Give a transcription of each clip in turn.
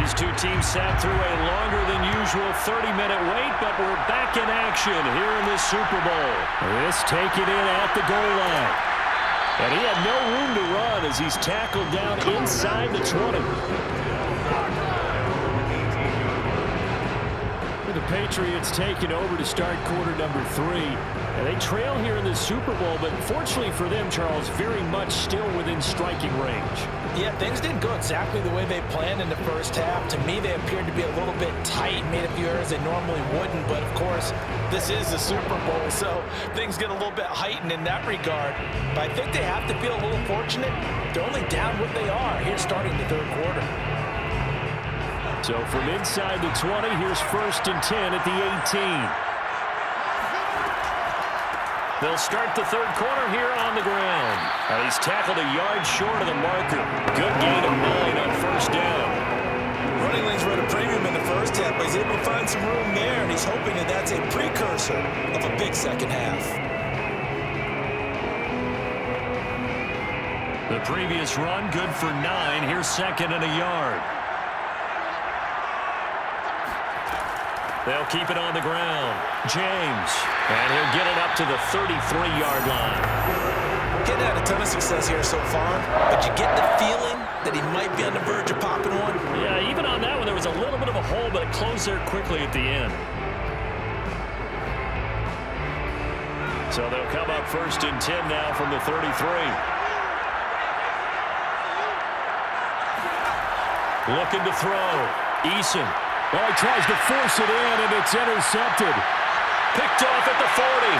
These two teams sat through a longer than usual 30-minute wait, but we're back in action here in the Super Bowl. This taken in at the goal line. And he had no room to run as he's tackled down inside the 20. The Patriots taking over to start quarter number 3. And they trail here in the Super Bowl, but fortunately for them, Charles, very much still within striking range. Yeah, things didn't go exactly the way they planned in the first half. To me, they appeared to be a little bit tight, made a few errors they normally wouldn't. But, of course, this is the Super Bowl, so things get a little bit heightened in that regard. But I think they have to feel a little fortunate. They're only down what they are here starting the third quarter. So from inside the 20, here's 1st and 10 at the 18. They'll start the third quarter here on the ground. And he's tackled a yard short of the marker. Good gain of 9 on 1st down. Running lanes were at a premium in the first half, but he's able to find some room there, and he's hoping that that's a precursor of a big second half. The previous run, good for 9. Here's 2nd and a yard. They'll keep it on the ground. James. And he'll get it up to the 33-yard line. Getting had a ton of success here so far, but you get the feeling that he might be on the verge of popping one. Yeah, even on that one, there was a little bit of a hole, but it closed there quickly at the end. So they'll come up 1st and 10 now from the 33. Looking to throw. Eason. Well, he tries to force it in, and it's intercepted. Picked off at the 40.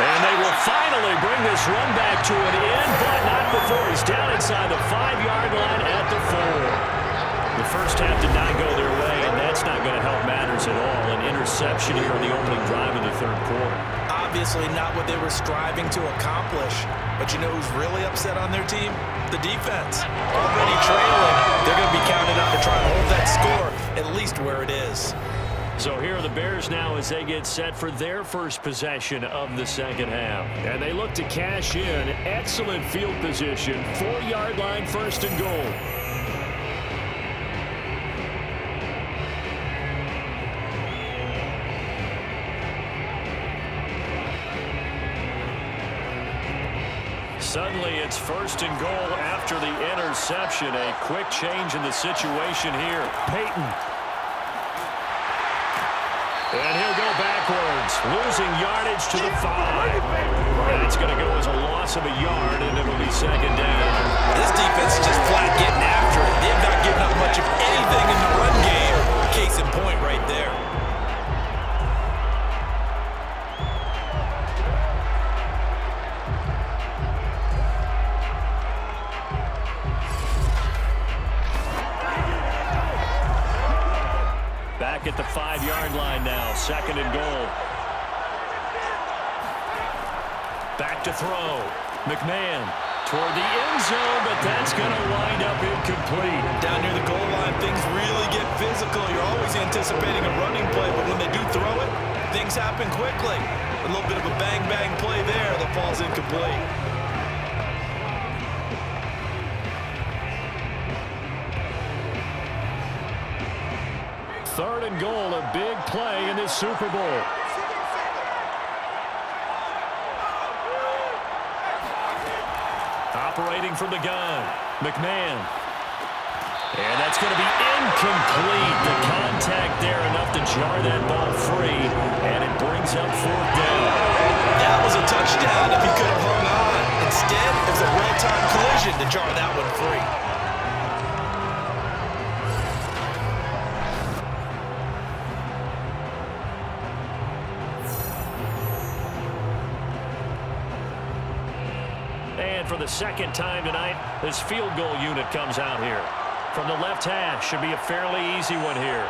And they will finally bring this run back to an end, but not before he's down inside the 5-yard line at the 4. The first half did not go their way, and that's not going to help matters at all. An interception here on the opening drive of the third quarter. Obviously not what they were striving to accomplish. But you know who's really upset on their team? The defense. Already trailing. They're going to be counted up to try and hold that score at least where it is. So here are the Bears now as they get set for their first possession of the second half. And they look to cash in. Excellent field position. 4-yard line, 1st and goal. Suddenly, it's 1st and goal after the interception. A quick change in the situation here. Payton. And he'll go backwards, losing yardage to the 5. And it's going to go as a loss of a yard, and it'll be 2nd down. This defense is just flat getting after it. They've not given up much of anything in the run game. Case in point right there. Back at the 5-yard line now, 2nd and goal. Back to throw. McMahon toward the end zone, but that's going to wind up incomplete. Down near the goal line, things really get physical. You're always anticipating a running play, but when they do throw it, things happen quickly. A little bit of a bang-bang play there that falls incomplete. 3rd and goal, a big play in this Super Bowl. Operating from the gun, McMahon. And that's going to be incomplete. The contact there enough to jar that ball free, and it brings up 4th down. That was a touchdown if he could have hung on. Instead, it was a real-time collision to jar that one free. For the 2nd time tonight, this field goal unit comes out here. From the left hash, should be a fairly easy one here.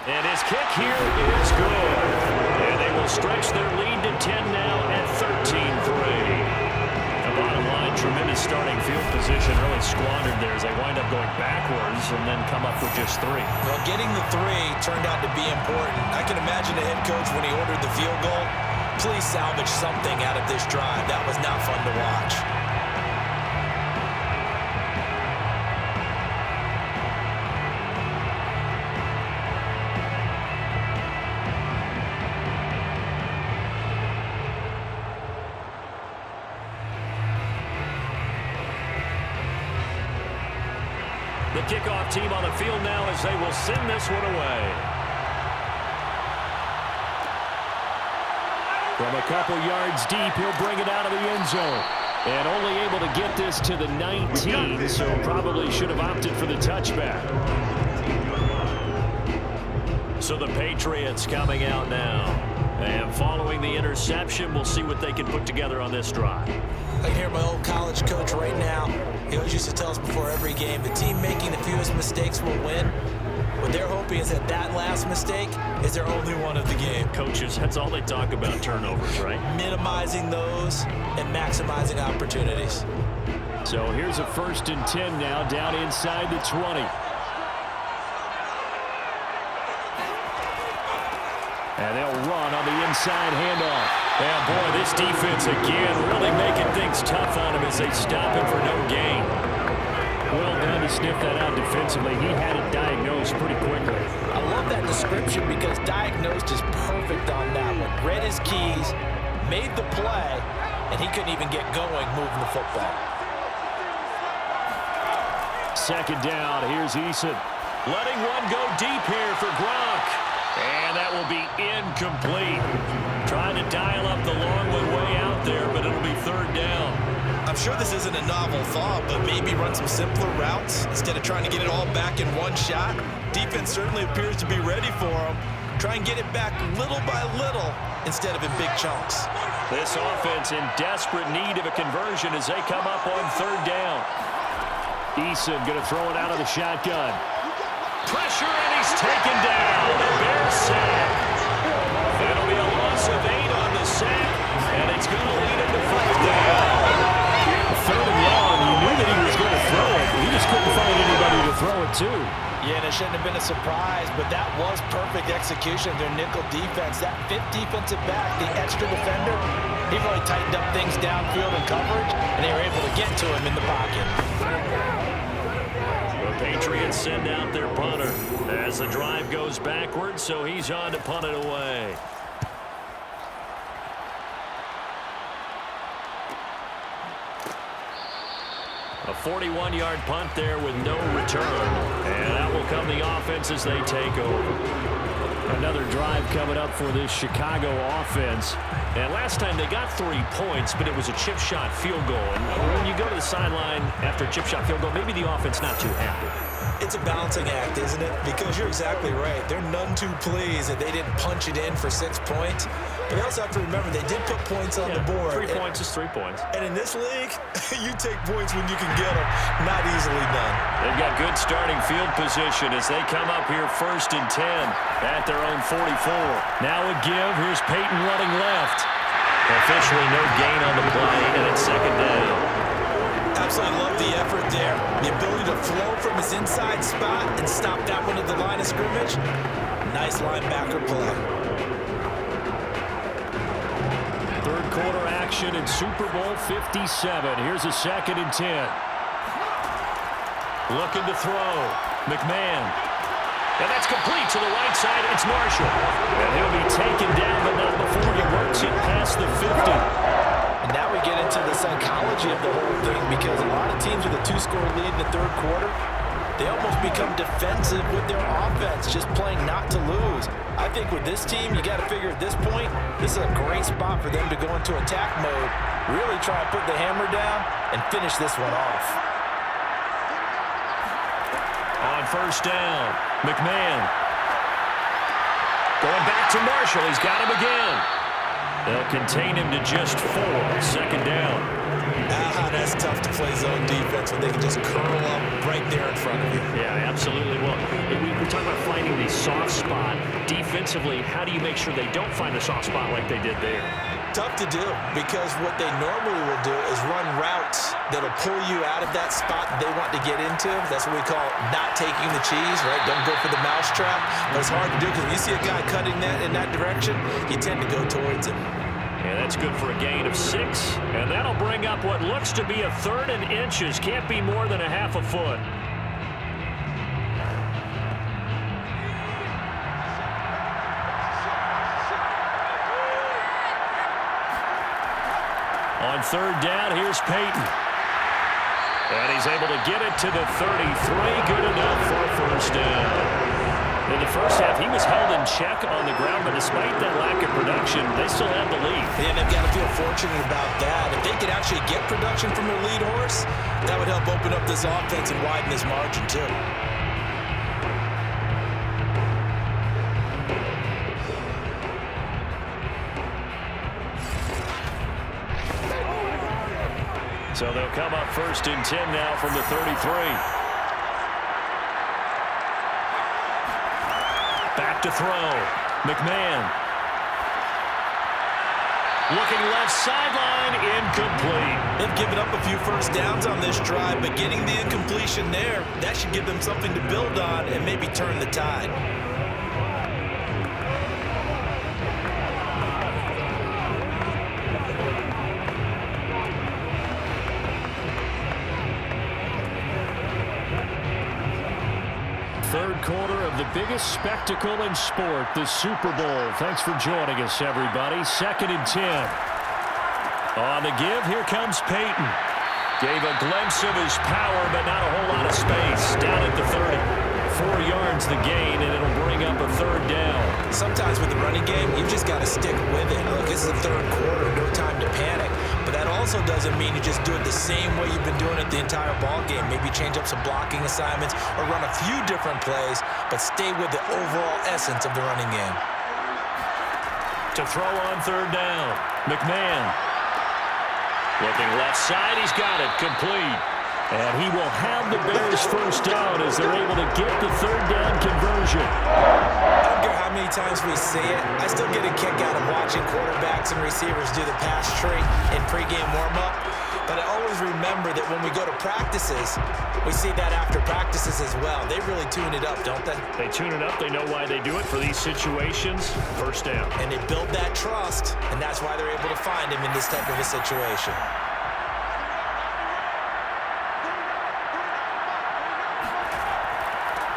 And his kick here is good. And they will stretch their lead to 10 now at 13-3. The bottom line, tremendous starting field position, really squandered there as they wind up going backwards and then come up with just 3. Well, getting the 3 turned out to be important. I can imagine the head coach when he ordered the field goal. Please salvage something out of this drive. That was not fun to watch. The kickoff team on the field now as they will send this one away. From a couple yards deep, he'll bring it out of the end zone. And only able to get this to the 19, so probably should have opted for the touchback. So the Patriots coming out now. And following the interception, we'll see what they can put together on this drive. I can hear my old college coach right now. He always used to tell us before every game, the team making the fewest mistakes will win. What they're hoping is that that last mistake is their only one of the game. Coaches, that's all they talk about, turnovers, right? Minimizing those and maximizing opportunities. So here's a 1st and 10 now, down inside the 20. And they'll run on the inside handoff. And boy, this defense again really making things tough on him as they stop him for no gain. Well done to sniff that out defensively. He had it diagnosed pretty quickly. I love that description because diagnosed is perfect on that one. Read his keys, made the play, and he couldn't even get going moving the football. 2nd down, here's Eason. Letting one go deep here for Gronk. And that will be incomplete. Trying to dial up the long one way out there, but it'll be 3rd down. I'm sure this isn't a novel thought, but maybe run some simpler routes instead of trying to get it all back in one shot. Defense certainly appears to be ready for him. Try and get it back little by little instead of in big chunks. This offense in desperate need of a conversion as they come up on 3rd down. Eason going to throw it out of the shotgun. Pressure, and he's taken down. The Bears sack. That'll be a loss of 8 on the sack, and it's going to lead him to 4th down. 3rd and long, you knew that he was going to throw it. He just couldn't find anybody to throw it to. Yeah, and it shouldn't have been a surprise, but that was perfect execution of their nickel defense. That 5th defensive back, the extra defender, he really tightened up things downfield and coverage, and they were able to get to him in the pocket. The Patriots send out their punter as the drive goes backwards, so he's on to punt it away. A 41-yard punt there with no return. And that will come the offense as they take over. Another drive coming up for this Chicago offense. And last time they got 3 points, but it was a chip shot field goal. And when you go to the sideline after a chip shot field goal, maybe the offense not too happy. It's a balancing act, isn't it? Because you're exactly right. They're none too pleased that they didn't punch it in for 6 points. But they also have to remember they did put points on the board. 3 points is 3 points. And in this league, you take points when you can get them. Not easily done. They've got good starting field position as they come up here 1st and 10 at their own 44. Now a give. Here's Payton running left. Officially no gain on the play, and it's 2nd down. Absolutely love the effort there. The ability to flow from his inside spot and stop that one at the line of scrimmage. Nice linebacker play. 3rd quarter action in Super Bowl 57. Here's a 2nd and 10. Looking to throw. McMahon. And that's complete to the right side. It's Marshall. And he'll be taken down, but not before he works it past the 50. And now we get into the psychology of the whole thing because a lot of teams with a 2-score lead in the 3rd quarter, they almost become defensive with their offense, just playing not to lose. I think with this team, you got to figure at this point, this is a great spot for them to go into attack mode, really try and put the hammer down and finish this one off. On 1st down, McMahon. Going back to Marshall. He's got him again. They'll contain him to just 4. 2nd down. That's tough to play zone defense when they can just curl up right there in front of you. Yeah, absolutely. Well, we talk about finding the soft spot. Defensively, how do you make sure they don't find a soft spot like they did there? Tough to do because what they normally will do is run routes that'll pull you out of that spot that they want to get into. That's what we call not taking the cheese, right? Don't go for the mousetrap. But it's hard to do because when you see a guy cutting that in that direction, you tend to go towards him. And that's good for a gain of 6. And that'll bring up what looks to be a 3rd and inches. Can't be more than a half a foot. On 3rd down, here's Payton. And he's able to get it to the 33. Good enough for a first down. In the first half, he was held in check on the ground, but despite that lack of production, they still have the lead. And they've got to feel fortunate about that. If they could actually get production from their lead horse, that would help open up this offense and widen this margin, too. So they'll come up 1st and 10 now from the 33. Back to throw. McMahon. Looking left sideline, incomplete. They've given up a few first downs on this drive, but getting the incompletion there, that should give them something to build on and maybe turn the tide. Third quarter of the biggest spectacle in sport, the Super Bowl. Thanks for joining us, everybody. 2nd and 10. On the give, here comes Payton. Gave a glimpse of his power, but not a whole lot of space. Down at the 30. 4 yards the gain, and it'll bring up a 3rd down. Sometimes with the running game, you've just got to stick with it. Look, this is the 3rd quarter, no time to panic. But that also doesn't mean you just do it the same way you've been doing it the entire ball game. Maybe change up some blocking assignments or run a few different plays, but stay with the overall essence of the running game. To throw on 3rd down, McMahon. Looking left side, he's got it, complete. And he will have the Bears first down as they're able to get the 3rd down conversion. I don't care how many times we say it, I still get a kick out of watching quarterbacks and receivers do the pass tree in pregame warm-up. But I always remember that when we go to practices, we see that after practices as well. They really tune it up, don't they? They tune it up. They know why they do it for these situations. First down. And they build that trust, and that's why they're able to find him in this type of a situation.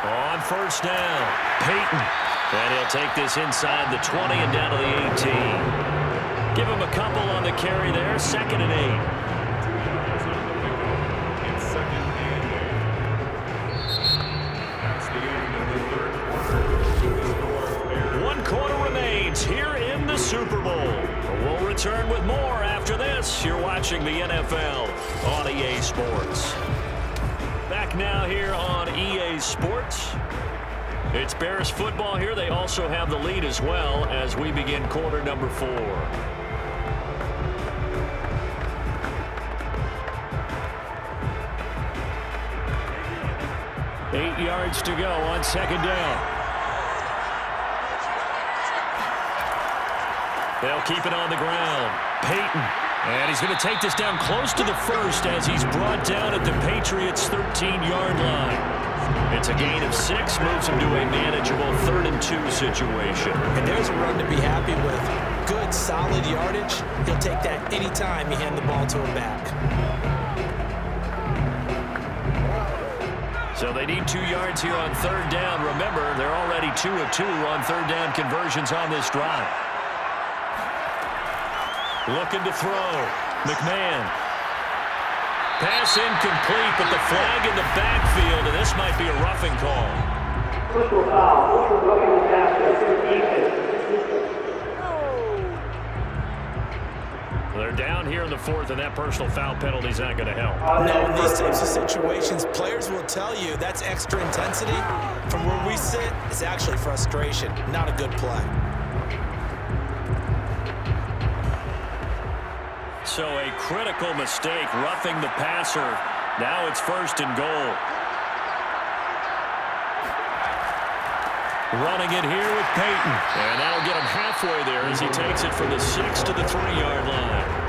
On 1st down, Payton. And he'll take this inside the 20 and down to the 18. Give him a couple on the carry there. 2nd and 8. One quarter remains here in the Super Bowl. We'll return with more after this. You're watching the NFL on EA Sports. Back now here on EA Sports. It's Bears football here. They also have the lead as well as we begin quarter number 4. Eight yards to go on 2nd down. They'll keep it on the ground. Payton. And he's going to take this down close to the 1st as he's brought down at the Patriots' 13-yard line. It's a gain of 6, moves him to a manageable 3rd and 2 situation. And there's a run to be happy with. Good, solid yardage. He'll take that anytime you hand the ball to him back. So they need 2 yards here on 3rd down. Remember, they're already 2 of 2 on 3rd down conversions on this drive. Looking to throw. McMahon. Pass incomplete, but the flag in the backfield, and this might be a roughing call. Personal foul. Roughing the passer. They're down here in the 4th, and that personal foul penalty is not going to help. No, in these types of situations, players will tell you that's extra intensity. From where we sit, it's actually frustration, not a good play. So a critical mistake, roughing the passer. Now it's 1st and goal. Running it here with Payton. And that'll get him halfway there as he takes it from the 6 to the 3-yard line.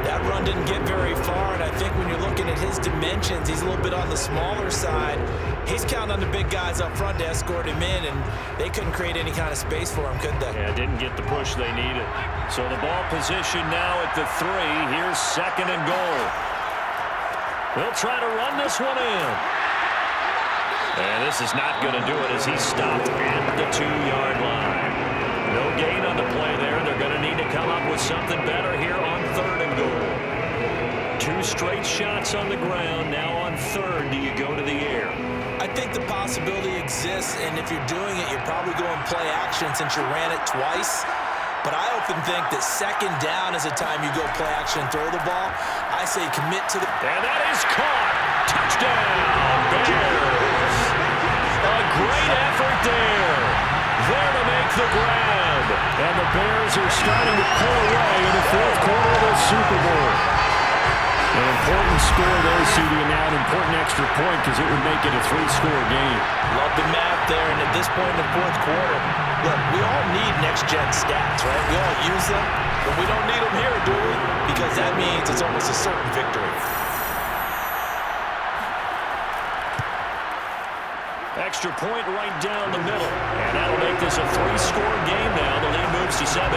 That run didn't get very far, and I think when you're looking at his dimensions, he's a little bit on the smaller side. He's counting on the big guys up front to escort him in, and they couldn't create any kind of space for him, could they? Yeah, didn't get the push they needed. So the ball position now at the 3. Here's 2nd and goal. They'll try to run this one in. And this is not going to do it as he's stopped at the 2-yard line. No gain on the play there. They're going to need to come up with something better here on 3rd and goal. 2 2 straight shots on the ground. Now on third, do you go to the air? I think the possibility exists, and if you're doing it, you're probably going play action since you ran it twice. But I often think that second down is the time you go play action and throw the ball. I say commit to the... And that is caught. Touchdown, Bears. A great effort there. There to make the grab. And the Bears are starting to pull away in the fourth quarter of the Super Bowl. An important score there, CD, and now an important extra point because it would make it a 3-score game. Love the math there, and at this point in the fourth quarter, look, we all need next-gen stats, right? We all use them, but we don't need them here, do we? Because that means it's almost a certain victory. Extra point right down the middle. And that'll make this a 3-score game now. The lead moves to 17.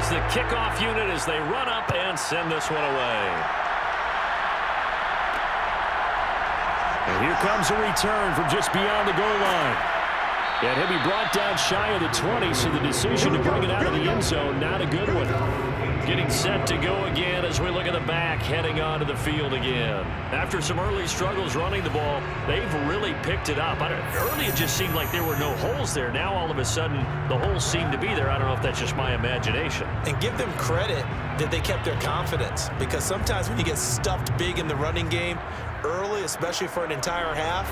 The kickoff unit as they run up and send this one away. And here comes a return from just beyond the goal line. And he'll be brought down shy of the 20, so the decision to bring it out of the end zone, not a good one. Getting set to go again as we look at the back, heading onto the field again. After some early struggles running the ball, they've really picked it up. Early it just seemed like there were no holes there. Now all of a sudden the holes seem to be there. I don't know if that's just my imagination. And give them credit that they kept their confidence, because sometimes when you get stuffed big in the running game early, especially for an entire half,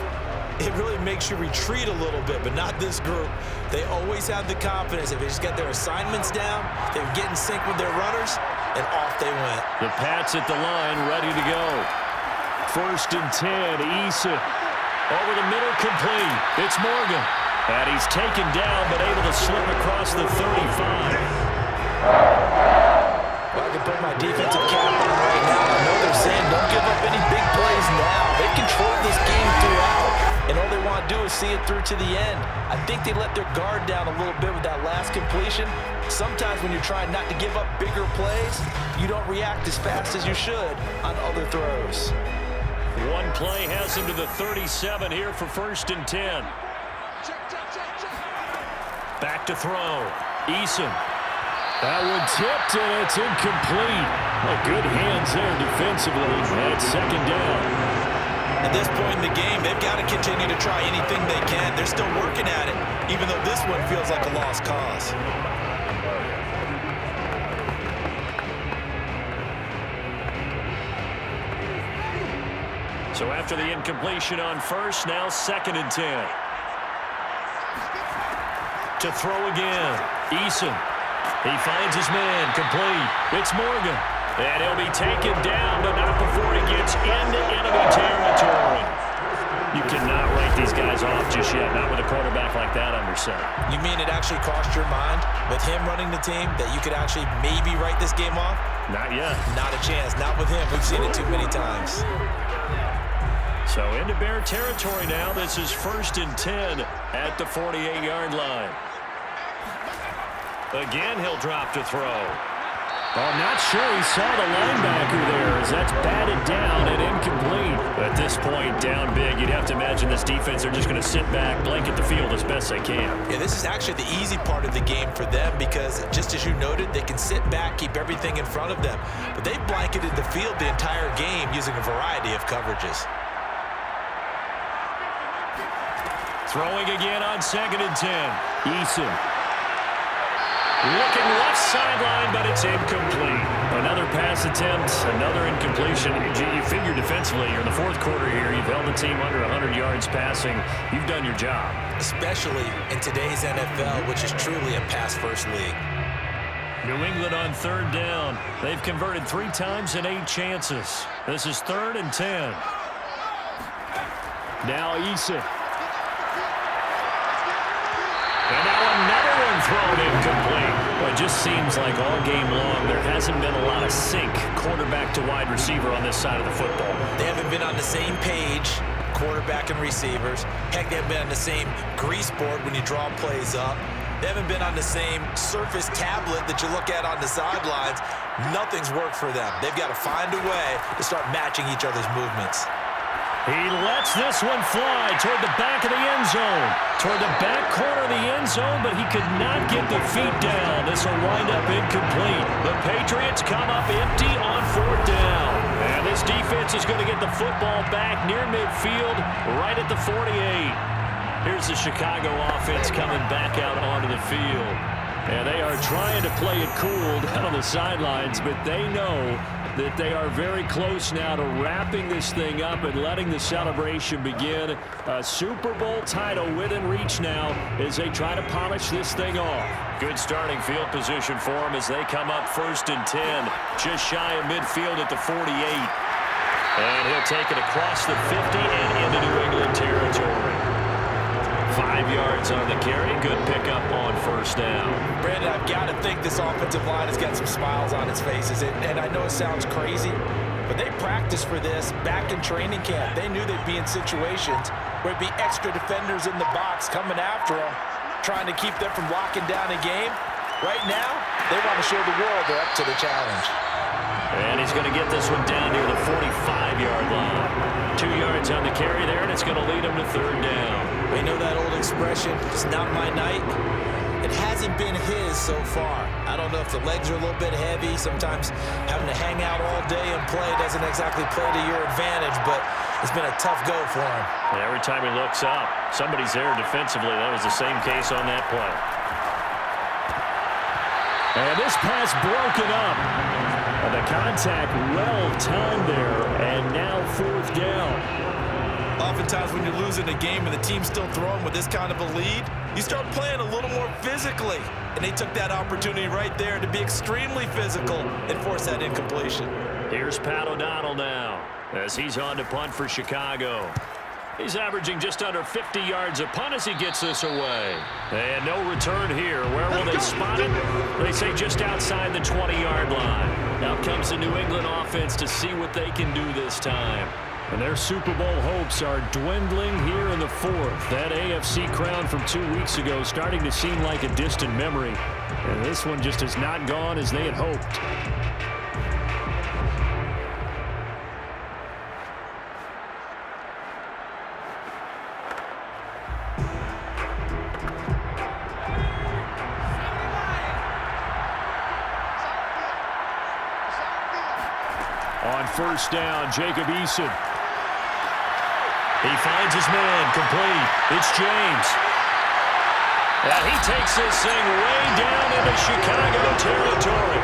it really makes you retreat a little bit, but not this group. They always have the confidence. If they just get their assignments down, they get in sync with their runners, and off they went. The Pats at the line, ready to go. 1st and 10, Eason. Over the middle, complete. It's Morgan. And he's taken down, but able to slip across the 35. Well, I can put my defensive cap on right now. I know they're saying don't give up any big plays now. They controlled this game throughout, and all they want to do is see it through to the end. I think they let their guard down a little bit with that last completion. Sometimes when you're trying not to give up bigger plays, you don't react as fast as you should on other throws. One play has him to the 37 here for 1st and 10. Back to throw. Eason. That one tipped, and it's incomplete. Well, good hands there defensively. And it's 2nd down. At this point in the game, they've got to continue to try anything they can. They're still working at it, even though this one feels like a lost cause. So after the incompletion on 1st, now 2nd and 10. To throw again. Eason. He finds his man. Complete. It's Morgan. And he'll be taken down, but not before he gets into enemy territory. You cannot write these guys off just yet, not with a quarterback like that under center. You mean it actually crossed your mind with him running the team that you could actually maybe write this game off? Not yet. Not a chance. Not with him. We've seen it too many times. So into Bear territory now. This is 1st and 10 at the 48-yard line. Again, he'll drop to throw. I'm not sure he saw the linebacker there as that's batted down and incomplete. At this point, down big, you'd have to imagine this defense are just going to sit back, blanket the field as best they can. Yeah, this is actually the easy part of the game for them because, just as you noted, they can sit back, keep everything in front of them. But they've blanketed the field the entire game using a variety of coverages. Throwing again on 2nd and 10. Eason. Looking left sideline, but it's incomplete. Another pass attempt, another incompletion. You figure defensively, you're in the 4th quarter here. You've held the team under 100 yards passing. You've done your job. Especially in today's NFL, which is truly a pass-first league. New England on 3rd down. They've converted 3 times in 8 chances. This is 3rd and 10. Now Eason. And now another one thrown incomplete. But it just seems like all game long there hasn't been a lot of sync quarterback to wide receiver on this side of the football. They haven't been on the same page, quarterback and receivers. Heck, they haven't been on the same grease board when you draw plays up. They haven't been on the same surface tablet that you look at on the sidelines. Nothing's worked for them. They've got to find a way to start matching each other's movements. He lets this one fly toward the back of the end zone. Toward the back corner of the end zone, but he could not get the feet down. This will wind up incomplete. The Patriots come up empty on 4th down. And this defense is going to get the football back near midfield, right at the 48. Here's the Chicago offense coming back out onto the field. And they are trying to play it cool down on the sidelines, but they know that they are very close now to wrapping this thing up and letting the celebration begin. A Super Bowl title within reach now as they try to polish this thing off. Good starting field position for them as they come up 1st and 10, just shy of midfield at the 48. And he'll take it across the 50 and into New England territory. 5 yards on the carry. Good pickup on 1st down. Brandon, I've got to think this offensive line has got some smiles on its faces. And I know it sounds crazy, but they practiced for this back in training camp. They knew they'd be in situations where it'd be extra defenders in the box coming after them, trying to keep them from locking down a game. Right now, they want to show the world they're up to the challenge. And he's going to get this one down near the 45-yard line. 2 yards on the carry there, and it's going to lead him to 3rd down. We know that old expression, it's not my night. It hasn't been his so far. I don't know if the legs are a little bit heavy. Sometimes having to hang out all day and play doesn't exactly play to your advantage, but it's been a tough go for him. And every time he looks up, somebody's there defensively. That was the same case on that play. And this pass broken up. And the contact well timed there, and now 4th down. Oftentimes when you're losing a game and the team's still throwing with this kind of a lead, you start playing a little more physically. And they took that opportunity right there to be extremely physical and force that incompletion. Here's Pat O'Donnell now as he's on to punt for Chicago. He's averaging just under 50 yards a punt as he gets this away. And no return here. Where will they spot it? They say just outside the 20-yard line. Now comes the New England offense to see what they can do this time. And their Super Bowl hopes are dwindling here in the 4th. That AFC crown from 2 weeks ago starting to seem like a distant memory. And this one just has not gone as they had hoped. On 1st down, Jacob Eason. He finds his man, complete. It's James. And he takes this thing way down into Chicago territory.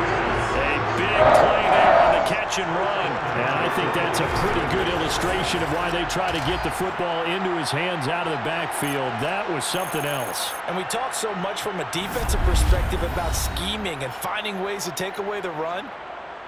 A big play there on the catch and run. And I think that's a pretty good illustration of why they try to get the football into his hands out of the backfield. That was something else. And we talk so much from a defensive perspective about scheming and finding ways to take away the run.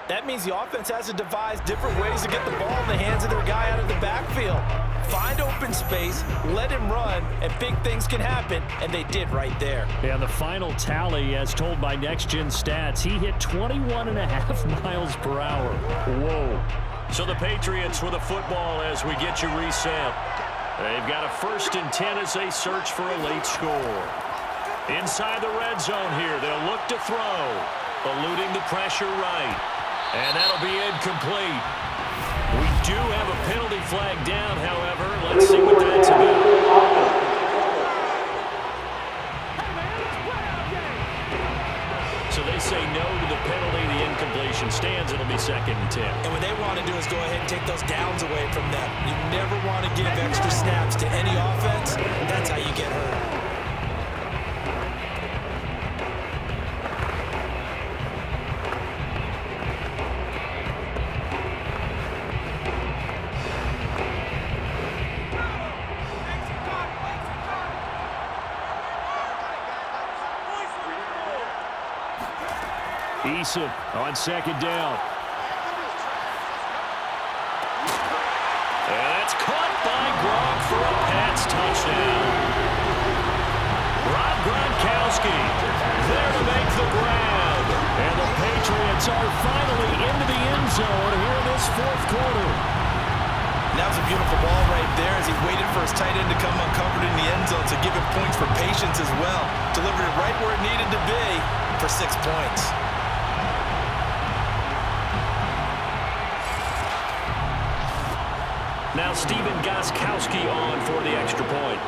That means the offense has to devise different ways to get the ball in the hands of their guy out of the backfield. Find open space, let him run, and big things can happen, and they did right there. Yeah, the final tally, as told by Next Gen Stats, he hit 21.5 miles per hour. Whoa. So the Patriots with a football as we get you reset. They've got a 1st and 10 as they search for a late score. Inside the red zone here, they'll look to throw, eluding the pressure right. And that'll be incomplete. We do have a penalty flag down, however. Let's see what that's about. So they say no to the penalty. The incompletion stands. It'll be 2nd and 10. And what they want to do is go ahead and take those downs away from them. You never want to give extra snaps to any offense. That's how you get hurt. Eason on 2nd down. And that's caught by Gronk for a Pats touchdown. Gronkowski there to make the grab. Patriots are finally into the end zone here in this fourth quarter. That was a beautiful ball right there as he waited for his tight end to come uncovered in the end zone, so give him points for patience as well. Delivered it right where it needed to be for 6 points. Now Gronkowski on for the extra point.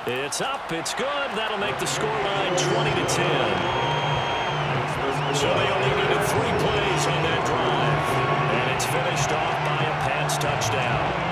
It's up, it's good. That'll make the scoreline 20-10. So they only needed 3 plays on that drive. And it's finished off by a Pats touchdown.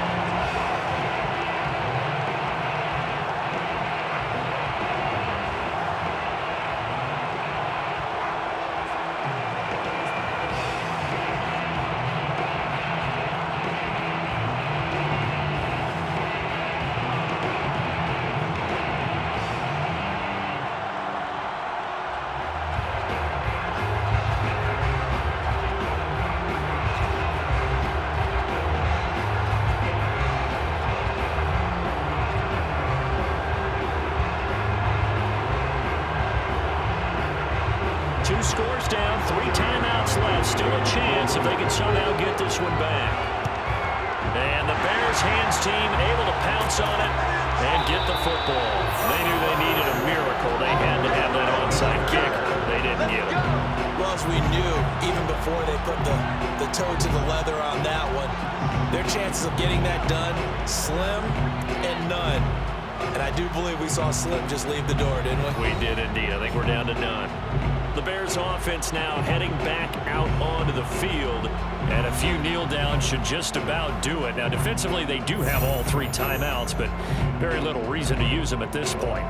Two scores down, 3 timeouts left. Still a chance if they can somehow get this one back. And the Bears hands team able to pounce on it and get the football. They knew they needed a miracle. They had to have that onside kick. They didn't get it. Well, as we knew, even before they put the toe to the leather on that one, their chances of getting that done, slim and none. And I do believe we saw Slim just leave the door, didn't we? We did indeed. I think we're down to none. The Bears offense now heading back out onto the field, and a few kneel downs should just about do it. Now defensively they do have all 3 timeouts, but very little reason to use them at this point.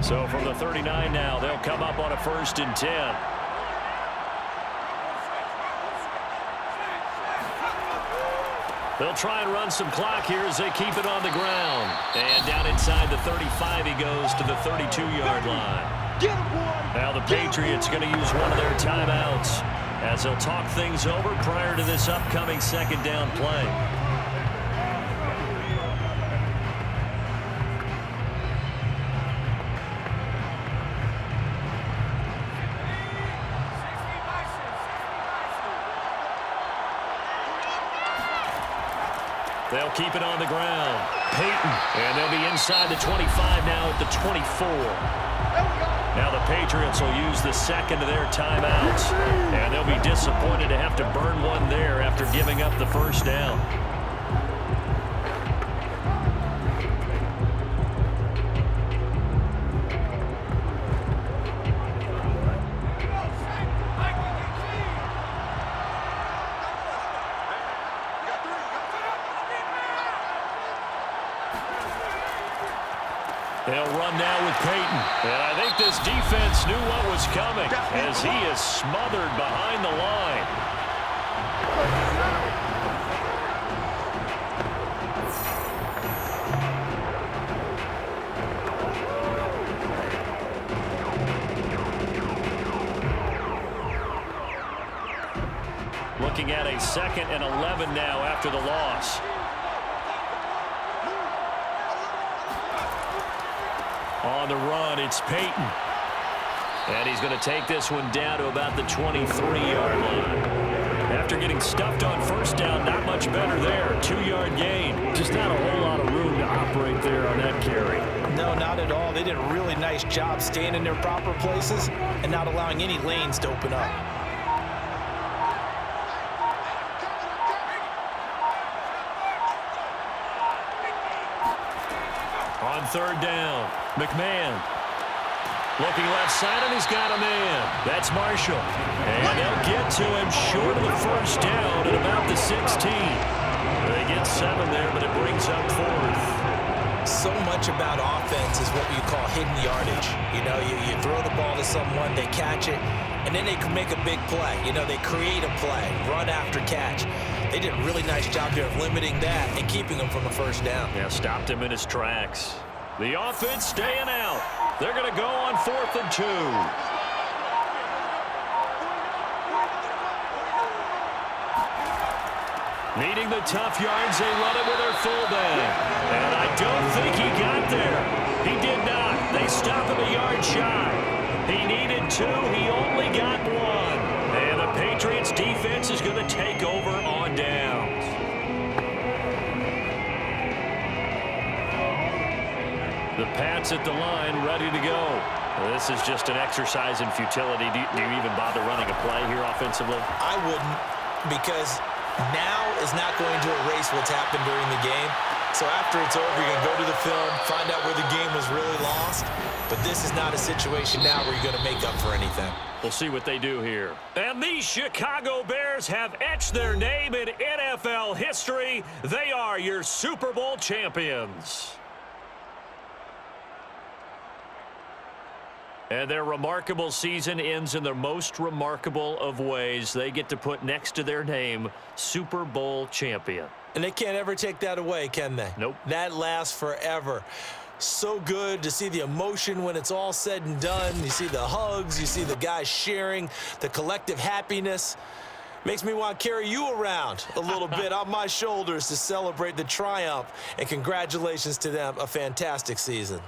So from the 39 now, they'll come up on a 1st and 10. They'll try and run some clock here as they keep it on the ground. And down inside the 35, he goes to the 32-yard line. Now the Patriots going to use one of their timeouts as they'll talk things over prior to this upcoming 2nd down play. They'll keep it on the ground. Payton, and they'll be inside the 25 now at the 24. Now the Patriots will use the 2nd of their timeouts, and they'll be disappointed to have to burn one there after giving up the 1st down. They'll run now with Payton. And I think this defense knew what was coming as he is smothered behind the line. Looking at a 2nd and 11 now after the loss. On the run, it's Payton. And he's going to take this one down to about the 23-yard line. After getting stuffed on 1st down, not much better there. 2-yard gain. Just not a whole lot of room to operate there on that carry. No, not at all. They did a really nice job staying in their proper places and not allowing any lanes to open up. On 3rd down, McMahon. Looking left side, and he's got a man. That's Marshall. And they'll get to him short of the 1st down at about the 16. They get 7 there, but it brings up 4th. So much about offense is what you call hidden yardage. You know, you throw the ball to someone, they catch it, and then they can make a big play. You know, they create a play, run after catch. They did a really nice job here of limiting that and keeping him from a 1st down. Yeah, stopped him in his tracks. The offense staying out. They're going to go on 4th and 2. Needing the tough yards, they run it with their fullback. And I don't think he got there. He did not. They stop him a yard shy. He needed 2. He only got 1. And the Patriots defense is going to take over on downs. The Pats at the line, ready to go. This is just an exercise in futility. Do you even bother running a play here offensively? I wouldn't, because now is not going to erase what's happened during the game. So after it's over, you're going to go to the film, find out where the game was really lost. But this is not a situation now where you're going to make up for anything. We'll see what they do here. And these Chicago Bears have etched their name in NFL history. They are your Super Bowl champions. And their remarkable season ends in the most remarkable of ways. They get to put next to their name, Super Bowl champion. And they can't ever take that away, can they? Nope. That lasts forever. So good to see the emotion when it's all said and done. You see the hugs. You see the guys sharing, the collective happiness. Makes me want to carry you around a little bit on my shoulders to celebrate the triumph. And congratulations to them. A fantastic season.